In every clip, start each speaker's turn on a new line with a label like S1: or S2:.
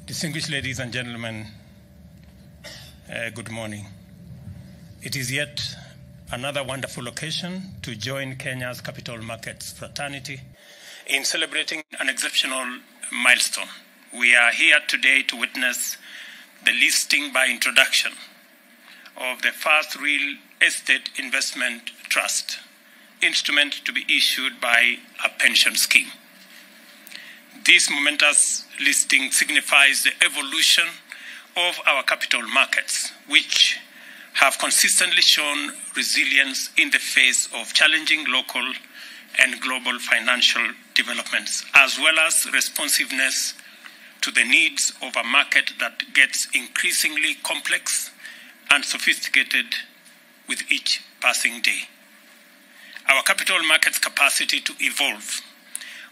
S1: Distinguished ladies and gentlemen, good morning. It is yet another wonderful occasion to join Kenya's capital markets fraternity in celebrating an exceptional milestone. We are here today to witness the listing by introduction of the first real estate investment trust instrument to be issued by a pension scheme. This momentous listing signifies the evolution of our capital markets, which have consistently shown resilience in the face of challenging local and global financial developments, as well as responsiveness to the needs of a market that gets increasingly complex and sophisticated with each passing day. Our capital markets capacity to evolve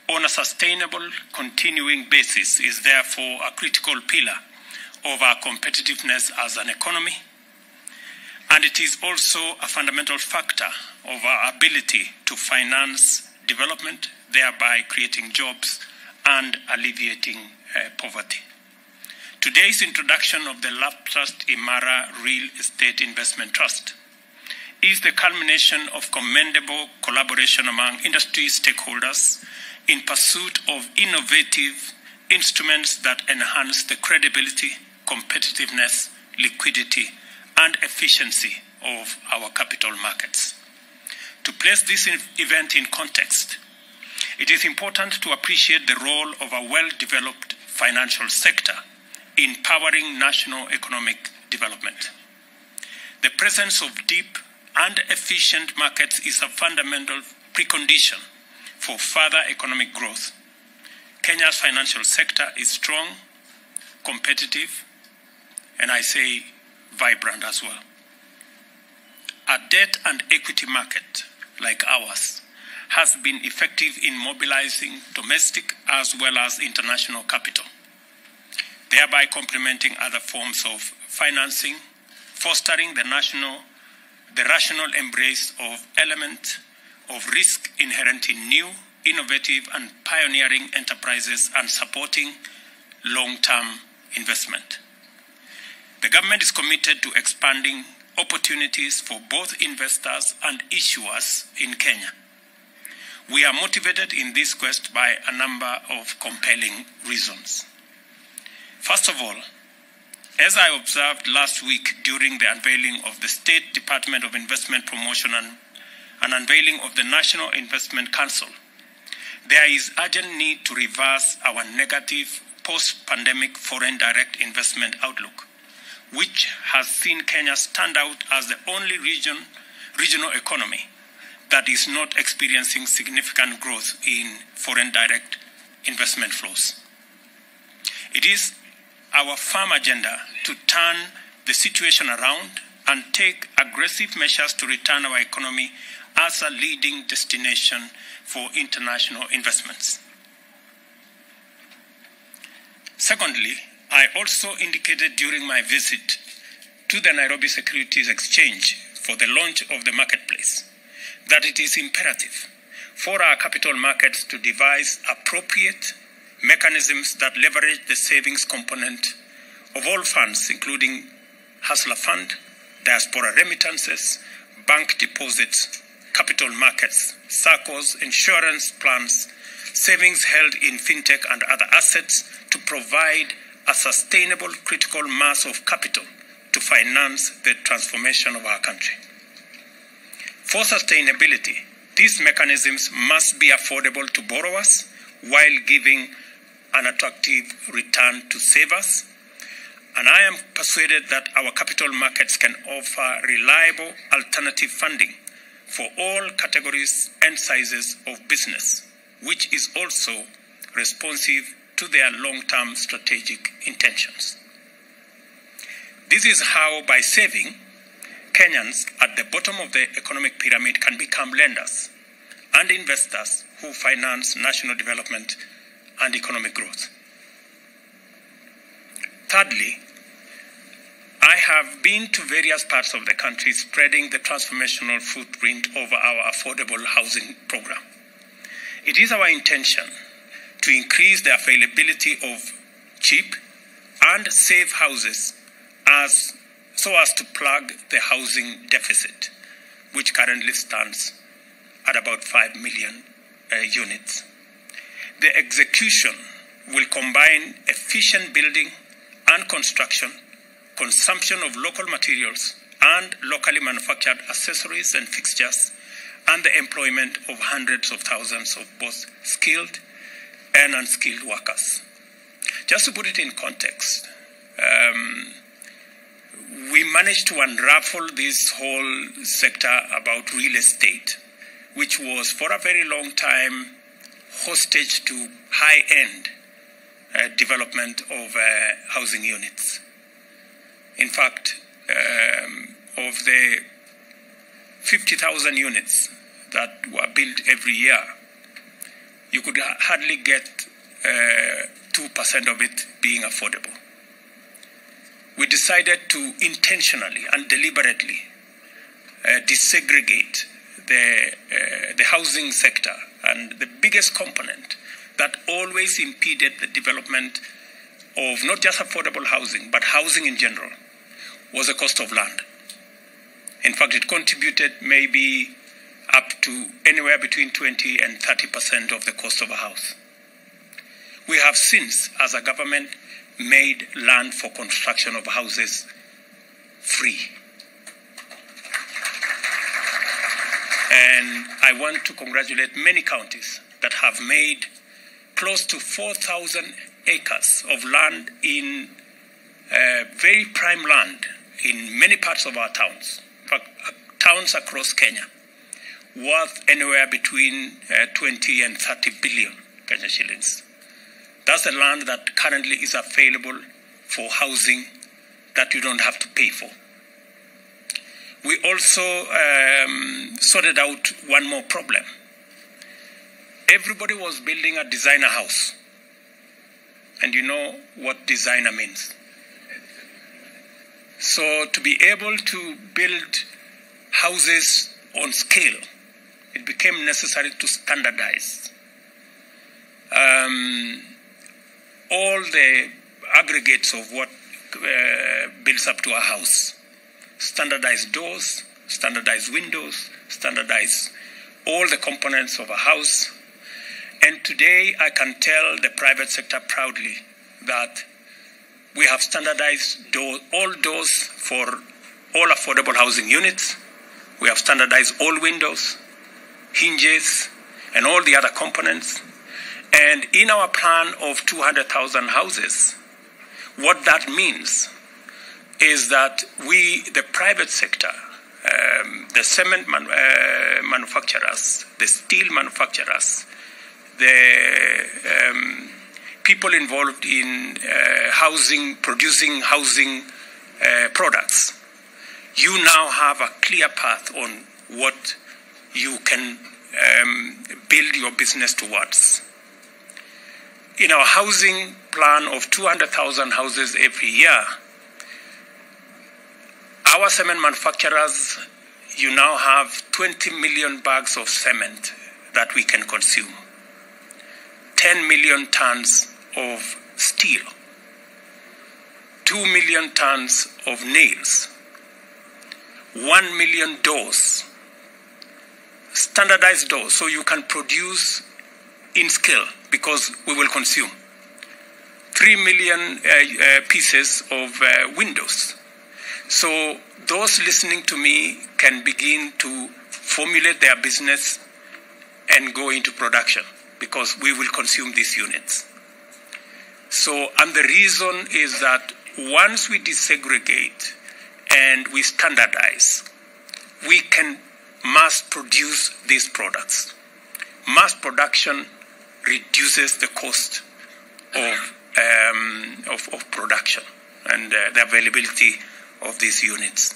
S1: on a sustainable, continuing basis is therefore a critical pillar of our competitiveness as an economy, and it is also a fundamental factor of our ability to finance development, thereby creating jobs and alleviating poverty. Today's introduction of the Trust Imara Real Estate Investment Trust is the culmination of commendable collaboration among industry stakeholders in pursuit of innovative instruments that enhance the credibility, competitiveness, liquidity, and efficiency of our capital markets. To place this event in context, it is important to appreciate the role of a well-developed financial sector in powering national economic development. The presence of deep and efficient markets is a fundamental precondition for further economic growth. Kenya's financial sector is strong, competitive, and I say vibrant as well. A debt and equity market like ours has been effective in mobilizing domestic as well as international capital, thereby complementing other forms of financing, fostering the rational embrace of elements of risk inherent in new, innovative, and pioneering enterprises and supporting long-term investment. The government is committed to expanding opportunities for both investors and issuers in Kenya. We are motivated in this quest by a number of compelling reasons. First of all, as I observed last week during the unveiling of the State Department of Investment Promotion and unveiling of the National Investment Council, there is urgent need to reverse our negative post-pandemic foreign direct investment outlook, which has seen Kenya stand out as the only regional economy that is not experiencing significant growth in foreign direct investment flows. It is our firm agenda to turn the situation around and take aggressive measures to return our economy as a leading destination for international investments. Secondly, I also indicated during my visit to the Nairobi Securities Exchange for the launch of the marketplace that it is imperative for our capital markets to devise appropriate mechanisms that leverage the savings component of all funds, including Hustler Fund, diaspora remittances, bank deposits, capital markets, SACCOs, insurance plans, savings held in fintech and other assets to provide a sustainable critical mass of capital to finance the transformation of our country. For sustainability, these mechanisms must be affordable to borrowers while giving an attractive return to savers, and I am persuaded that our capital markets can offer reliable alternative funding for all categories and sizes of business, which is also responsive to their long-term strategic intentions. This is how, by saving, Kenyans at the bottom of the economic pyramid can become lenders and investors who finance national development and economic growth. Thirdly, I have been to various parts of the country spreading the transformational footprint of our affordable housing program. It is our intention to increase the availability of cheap and safe houses so as to plug the housing deficit, which currently stands at about 5 million units. The execution will combine efficient building and construction, consumption of local materials and locally manufactured accessories and fixtures, and the employment of hundreds of thousands of both skilled and unskilled workers. Just to put it in context, we managed to unravel this whole sector about real estate, which was for a very long time hostage to high-end development of housing units. In fact, of the 50,000 units that were built every year, you could hardly get 2% of it being affordable. We decided to intentionally and deliberately desegregate the housing sector, and the biggest component that always impeded the development of not just affordable housing, but housing in general, was the cost of land. In fact, it contributed maybe up to anywhere between 20 and 30% of the cost of a house. We have since, as a government, made land for construction of houses free. And I want to congratulate many counties that have made close to 4,000 acres of land in very prime land in many parts of our towns, in fact, towns across Kenya, worth anywhere between 20 and 30 billion Kenya shillings. That's the land that currently is available for housing that you don't have to pay for. We also sorted out one more problem. Everybody was building a designer house. And you know what designer means. So to be able to build houses on scale, it became necessary to standardize all the aggregates of what builds up to a house. Standardize doors, standardize windows, standardize all the components of a house. And today I can tell the private sector proudly that we have standardized all doors for all affordable housing units. We have standardized all windows, hinges, and all the other components. And in our plan of 200,000 houses, what that means is that we, the private sector, the cement manufacturers, the steel manufacturers, the people involved in housing, producing housing products, you now have a clear path on what you can build your business towards. In our housing plan of 200,000 houses every year, our cement manufacturers, you now have 20 million bags of cement that we can consume, 10 million tons of steel, 2 million tons of nails, 1 million doors, standardized doors, so you can produce in scale because we will consume 3 million pieces of windows. So those listening to me can begin to formulate their business and go into production because we will consume these units. So, and the reason is that once we desegregate and we standardize, we can mass produce these products. Mass production reduces the cost of production and the availability of these units.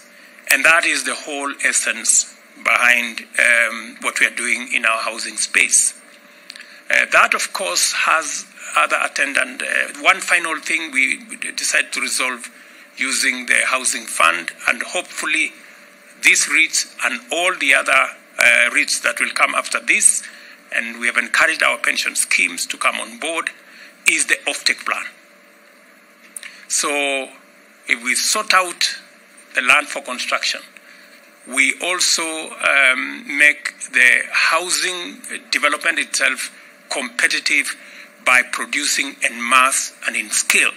S1: And that is the whole essence behind what we are doing in our housing space. That, of course, has other attendant. One final thing we decided to resolve using the housing fund, and hopefully this REITs and all the other REITs that will come after this and we have encouraged our pension schemes to come on board, is the offtake plan. So if we sort out the land for construction, we also make the housing development itself competitive by producing en masse and in scale.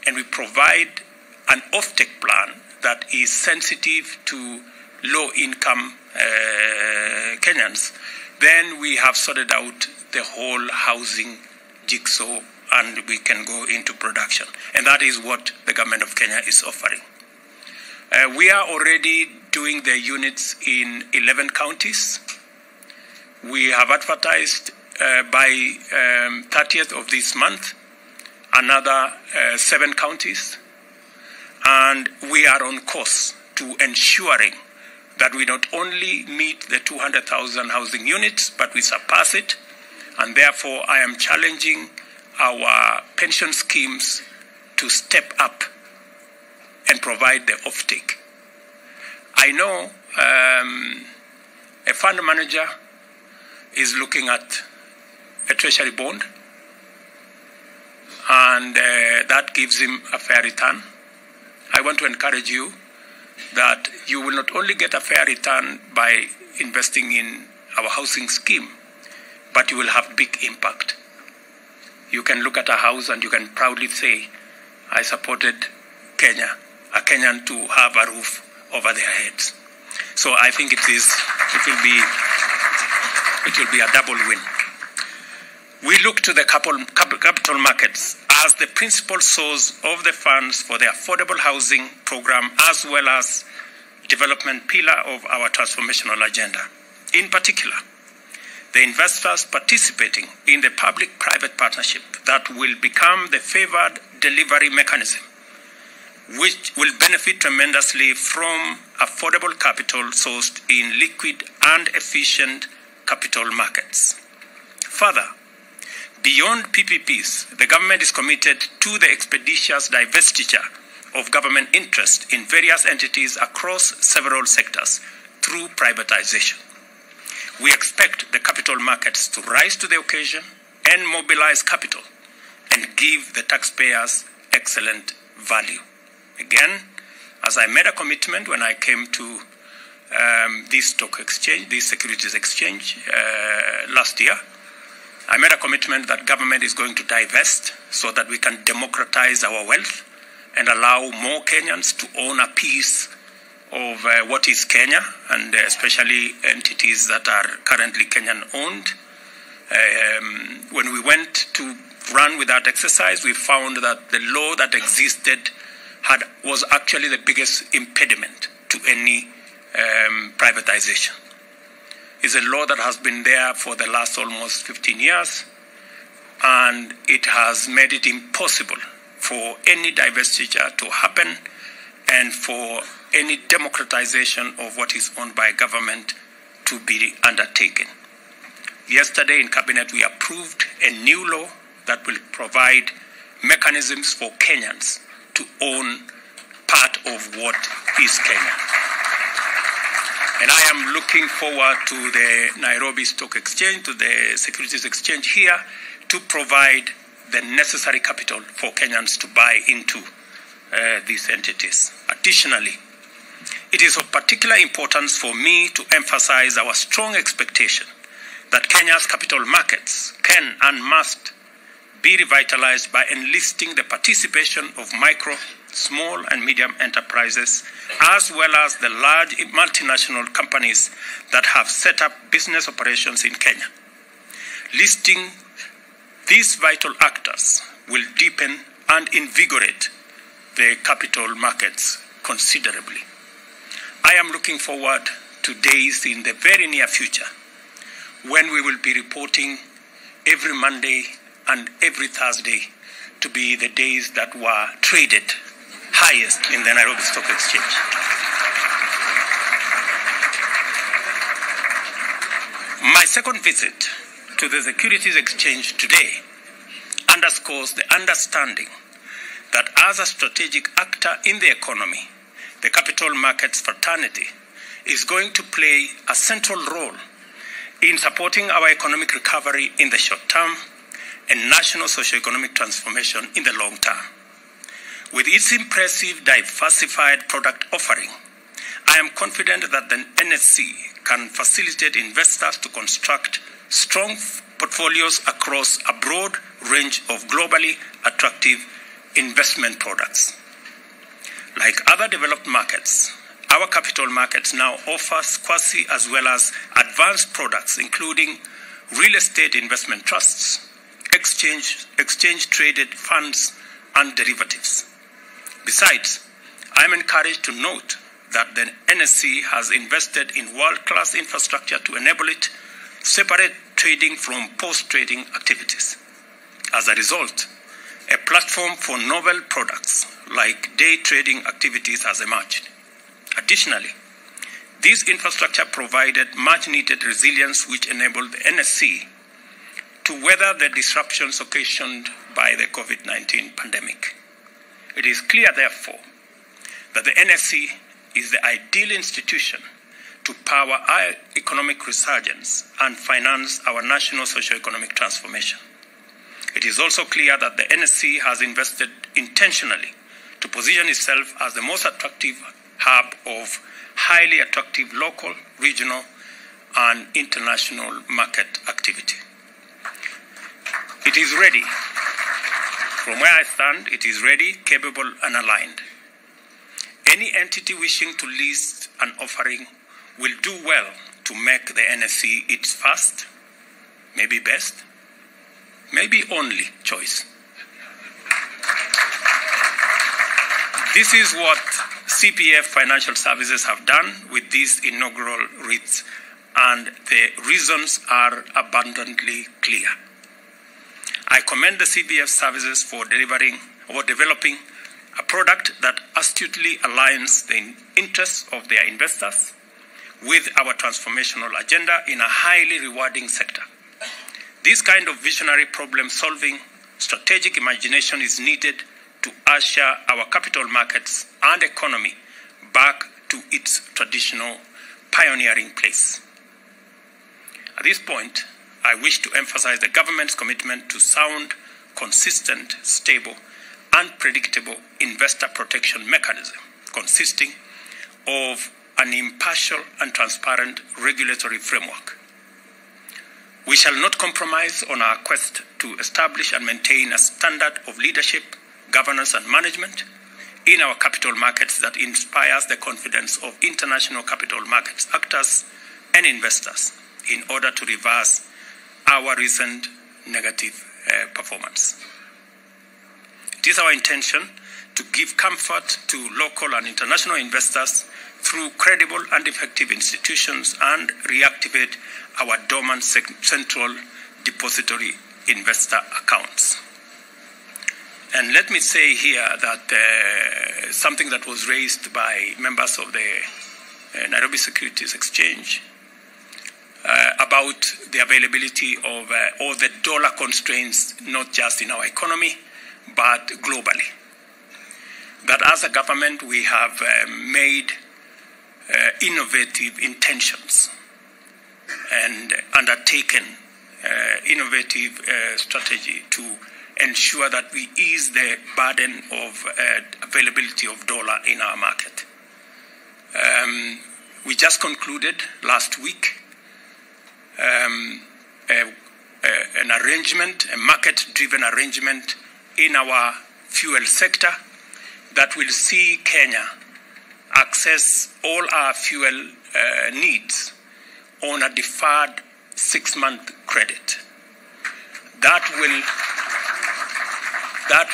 S1: And we provide an offtake plan that is sensitive to low-income Kenyans. Then we have sorted out the whole housing jigsaw and we can go into production. And that is what the government of Kenya is offering. We are already doing the units in 11 counties. We have advertised by 30th of this month another 7 counties. And we are on course to ensuring that we not only meet the 200,000 housing units, but we surpass it. And therefore, I am challenging our pension schemes to step up and provide the offtake. I know a fund manager is looking at a treasury bond, and that gives him a fair return. I want to encourage you that you will not only get a fair return by investing in our housing scheme, but you will have big impact. You can look at a house and you can proudly say, I supported Kenya, a Kenyan to have a roof over their heads. So I think it will be a double win. We look to the capital markets as the principal source of the funds for the affordable housing program, as well as development pillar of our transformational agenda. In particular, the investors participating in the public-private partnership that will become the favored delivery mechanism, which will benefit tremendously from affordable capital sourced in liquid and efficient capital markets. Further, beyond PPPs, the government is committed to the expeditious divestiture of government interest in various entities across several sectors through privatization. We expect the capital markets to rise to the occasion and mobilize capital and give the taxpayers excellent value. Again, as I made a commitment when I came to this stock exchange, this securities exchange last year, I made a commitment that government is going to divest so that we can democratize our wealth and allow more Kenyans to own a piece of what is Kenya, and especially entities that are currently Kenyan-owned. When we went to run with that exercise, we found that the law that existed was actually the biggest impediment to any privatization. It's a law that has been there for the last almost 15 years, and it has made it impossible for any divestiture to happen and for any democratization of what is owned by government to be undertaken. Yesterday in Cabinet, we approved a new law that will provide mechanisms for Kenyans to own part of what is Kenya. And I am looking forward to the Nairobi Stock Exchange, to the Securities Exchange here, to provide the necessary capital for Kenyans to buy into these entities. Additionally, it is of particular importance for me to emphasize our strong expectation that Kenya's capital markets can and must be revitalized by enlisting the participation of micro, small and medium enterprises, as well as the large multinational companies that have set up business operations in Kenya. Listing these vital actors will deepen and invigorate the capital markets considerably. I am looking forward to days in the very near future when we will be reporting every Monday and every Thursday to be the days that were traded highest in the Nairobi Stock Exchange. My second visit to the Securities Exchange today underscores the understanding that as a strategic actor in the economy, the capital markets fraternity is going to play a central role in supporting our economic recovery in the short term and national socio-economic transformation in the long term. With its impressive diversified product offering, I am confident that the NSE can facilitate investors to construct strong portfolios across a broad range of globally attractive investment products. Like other developed markets, our capital markets now offers quasi as well as advanced products, including real estate investment trusts, exchange-traded funds, and derivatives. Besides, I am encouraged to note that the NSE has invested in world-class infrastructure to enable it separate trading from post-trading activities. As a result, a platform for novel products like day trading activities has emerged. Additionally, this infrastructure provided much-needed resilience which enabled the NSE to weather the disruptions occasioned by the COVID-19 pandemic. It is clear, therefore, that the NSE is the ideal institution to power our economic resurgence and finance our national socio-economic transformation. It is also clear that the NSE has invested intentionally to position itself as the most attractive hub of highly attractive local, regional, and international market activity. It is ready. From where I stand, it is ready, capable, and aligned. Any entity wishing to list an offering will do well to make the NSE its first, maybe best, maybe only choice. This is what CPF Financial Services have done with these inaugural REITs, and the reasons are abundantly clear. I commend the CPF Services for developing a product that astutely aligns the interests of their investors with our transformational agenda in a highly rewarding sector. This kind of visionary problem-solving, strategic imagination is needed to usher our capital markets and economy back to its traditional pioneering place. At this point, I wish to emphasize the government's commitment to sound, consistent, stable, and predictable investor protection mechanism consisting of an impartial and transparent regulatory framework. We shall not compromise on our quest to establish and maintain a standard of leadership, governance, and management in our capital markets that inspires the confidence of international capital markets actors and investors in order to reverse our recent negative performance. It is our intention to give comfort to local and international investors through credible and effective institutions and reactivate our dormant central depository investor accounts. And let me say here that something that was raised by members of the Nairobi Securities Exchange about the availability of all the dollar constraints, not just in our economy, but globally. That as a government, we have made innovative intentions and undertaken innovative strategy to ensure that we ease the burden of availability of dollar in our market. We just concluded last week an arrangement, a market-driven arrangement in our fuel sector that will see Kenya access all our fuel needs on a deferred 6-month credit. That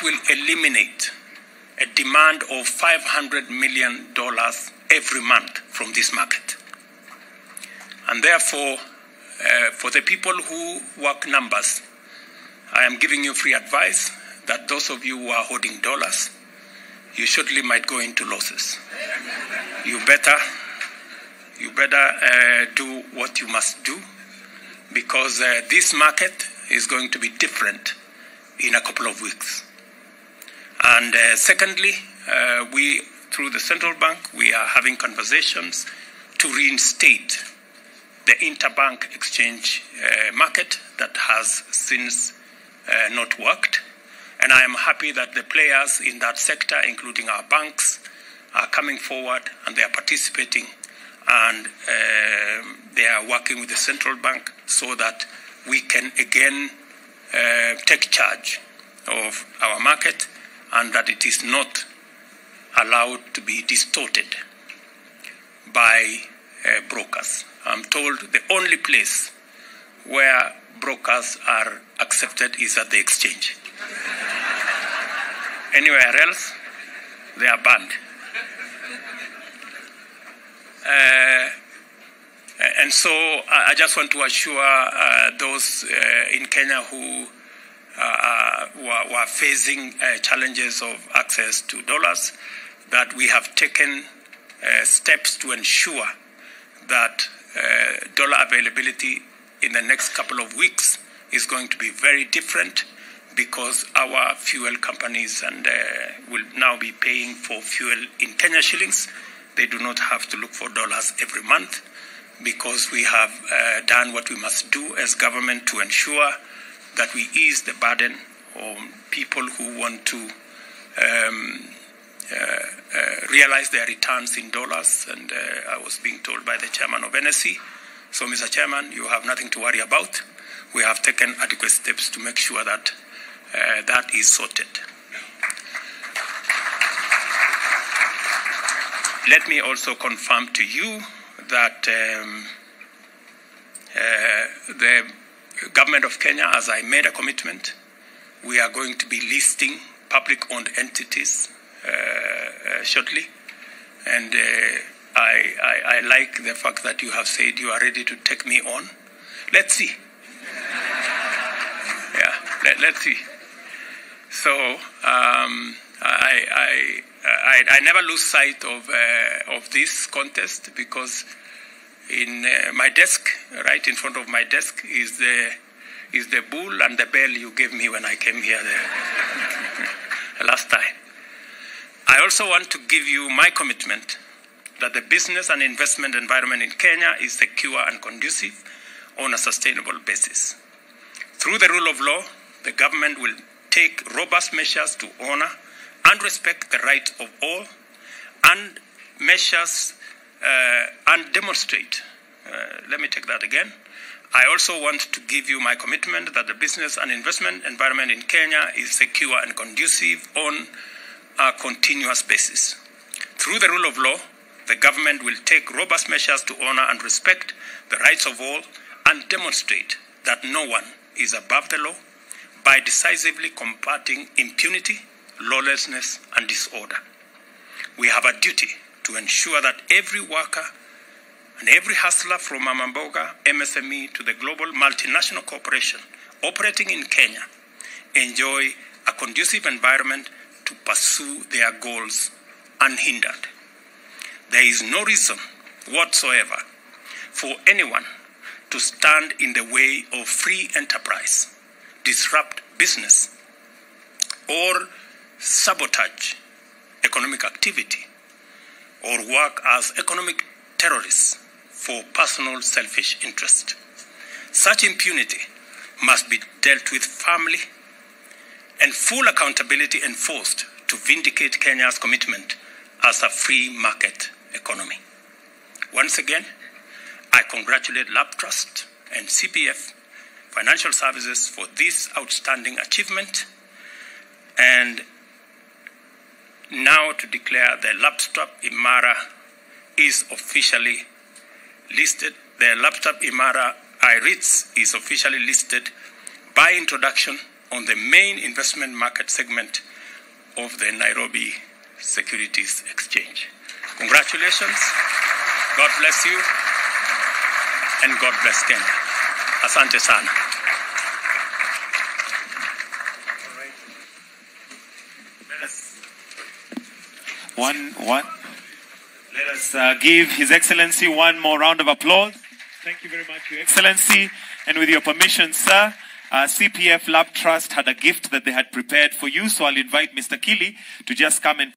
S1: will eliminate a demand of $500 million every month from this market. And therefore, for the people who work numbers, I am giving you free advice that those of you who are holding dollars, you surely might go into losses. You better do what you must do, because this market is going to be different in a couple of weeks. And secondly, we, through the central bank, we are having conversations to reinstate the interbank exchange market that has since not worked. And I am happy that the players in that sector, including our banks, are coming forward and they are participating, and they are working with the central bank so that we can again take charge of our market and that it is not allowed to be distorted by brokers. I'm told the only place where brokers are accepted is at the exchange. Anywhere else, they are banned. And so I just want to assure those in Kenya who were facing challenges of access to dollars that we have taken steps to ensure that dollar availability in the next couple of weeks is going to be very different, because our fuel companies will now be paying for fuel in Kenya shillings. They do not have to look for dollars every month, because we have done what we must do as government to ensure that we ease the burden on people who want to realize their returns in dollars. And I was being told by the chairman of NSC, so Mr. Chairman, you have nothing to worry about. We have taken adequate steps to make sure that that is sorted. Let me also confirm to you that the government of Kenya, as I made a commitment, we are going to be listing public-owned entities shortly. And I like the fact that you have said you are ready to take me on. Let's see. Yeah, let's see. So I never lose sight of this contest, because in my desk, right in front of my desk, is the bull and the bell you gave me when I came here the last time. I also want to give you my commitment that the business and investment environment in Kenya is secure and conducive on a sustainable basis. Through the rule of law, the government will take robust measures to honor and respect the rights of all, and measures and demonstrate. Let me take that again. I also want to give you my commitment that the business and investment environment in Kenya is secure and conducive on a continuous basis. Through the rule of law, the government will take robust measures to honor and respect the rights of all, and demonstrate that no one is above the law by decisively combating impunity, lawlessness, and disorder. We have a duty to ensure that every worker and every hustler from Mamamboga, MSME to the global multinational corporation operating in Kenya enjoy a conducive environment to pursue their goals unhindered. There is no reason whatsoever for anyone to stand in the way of free enterprise, disrupt business, or sabotage economic activity, or work as economic terrorists for personal selfish interest. Such impunity must be dealt with firmly, and full accountability enforced to vindicate Kenya's commitment as a free market economy. Once again, I congratulate Lab Trust and CPF Financial Services for this outstanding achievement, and now to declare the laptop Imara is officially listed. The laptop Imara IRITS is officially listed by introduction on the main investment market segment of the Nairobi Securities Exchange. Congratulations. God bless you. And God bless Kenya. Asante sana.
S2: Let us give His Excellency one more round of applause. Thank you very much, Your Excellency. And with your permission, sir, CPF Lab Trust had a gift that they had prepared for you, so I'll invite Mr. Kili to just come and